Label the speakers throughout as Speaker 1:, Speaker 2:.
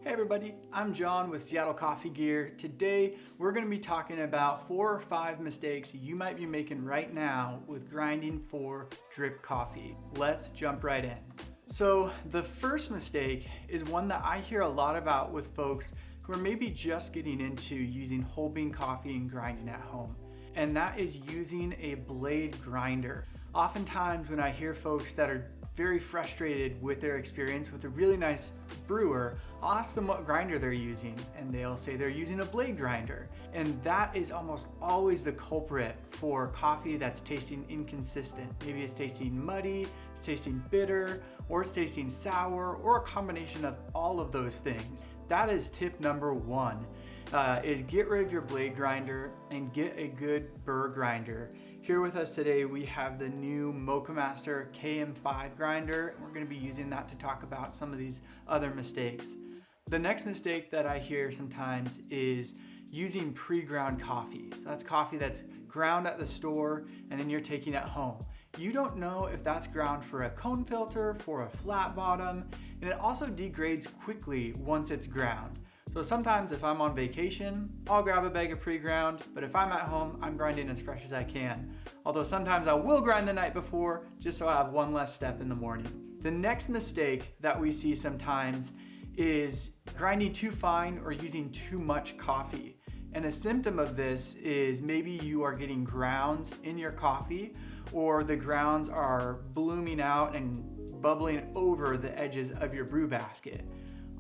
Speaker 1: Hey everybody, I'm John with Seattle Coffee Gear. Today we're going to be talking about 4 or 5 mistakes you might be making right now with grinding for drip coffee. Let's jump right in. So the first mistake is one that I hear a lot about with folks who are maybe just getting into using whole bean coffee and grinding at home. And that is using a blade grinder. Oftentimes when I hear folks that are very frustrated with their experience with a really nice brewer, I'll ask them what grinder they're using and they'll say they're using a blade grinder. And that is almost always the culprit for coffee that's tasting inconsistent. Maybe it's tasting muddy, it's tasting bitter, or it's tasting sour, or a combination of all of those things. That is tip number 1, is get rid of your blade grinder and get a good burr grinder. Here with us today, we have the new Mochamaster KM5 grinder, and we're going to be using that to talk about some of these other mistakes. The next mistake that I hear sometimes is using pre-ground coffee. So that's coffee that's ground at the store and then you're taking it home. You don't know if that's ground for a cone filter, for a flat bottom, and it also degrades quickly once it's ground. So sometimes if I'm on vacation, I'll grab a bag of pre-ground, but if I'm at home, I'm grinding as fresh as I can. Although sometimes I will grind the night before, just so I have one less step in the morning. The next mistake that we see sometimes is grinding too fine or using too much coffee. And a symptom of this is maybe you are getting grounds in your coffee, or the grounds are blooming out and bubbling over the edges of your brew basket.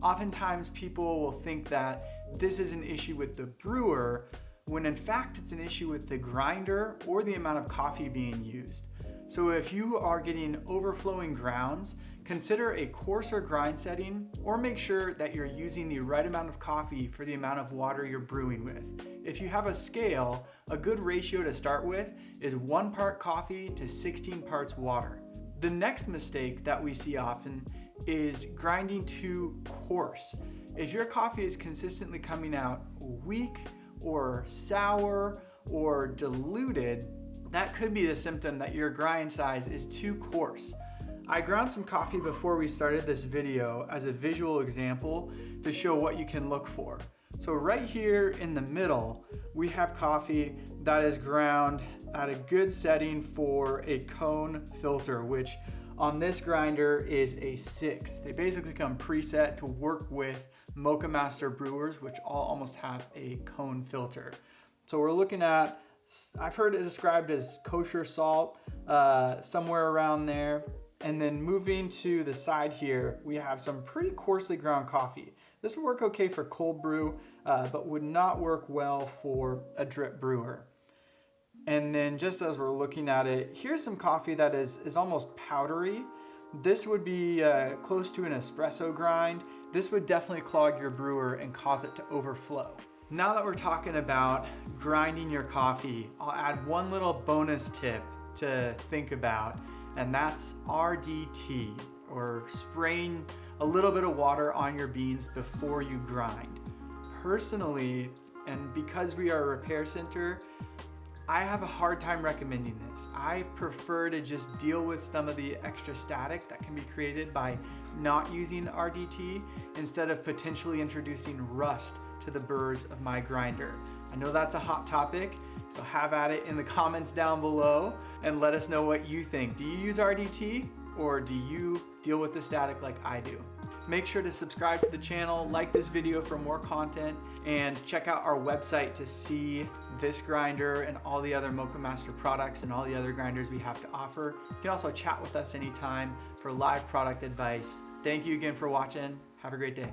Speaker 1: Oftentimes people will think that this is an issue with the brewer, when in fact it's an issue with the grinder or the amount of coffee being used. So if you are getting overflowing grounds, consider a coarser grind setting, or make sure that you're using the right amount of coffee for the amount of water you're brewing with. If you have a scale, a good ratio to start with is 1 part coffee to 16 parts water. The next mistake that we see often is grinding too coarse. If your coffee is consistently coming out weak or sour or diluted, that could be the symptom that your grind size is too coarse. I ground some coffee before we started this video as a visual example to show what you can look for. So right here in the middle, we have coffee that is ground at a good setting for a cone filter, which on this grinder is a 6. They basically come preset to work with Mochamaster brewers, which all almost have a cone filter. So we're looking at, I've heard it described as kosher salt, somewhere around there. And then moving to the side here, we have some pretty coarsely ground coffee. This would work okay for cold brew, but would not work well for a drip brewer. And then just as we're looking at it, here's some coffee that is almost powdery. This would be close to an espresso grind. This would definitely clog your brewer and cause it to overflow. Now that we're talking about grinding your coffee, I'll add one little bonus tip to think about, and that's RDT, or spraying a little bit of water on your beans before you grind. Personally, and because we are a repair center, I have a hard time recommending this. I prefer to just deal with some of the extra static that can be created by not using RDT instead of potentially introducing rust to the burrs of my grinder. I know that's a hot topic, so have at it in the comments down below and let us know what you think. Do you use RDT, or do you deal with the static like I do? Make sure to subscribe to the channel, like this video for more content, and check out our website to see this grinder and all the other Mochamaster products and all the other grinders we have to offer. You can also chat with us anytime for live product advice. Thank you again for watching. Have a great day.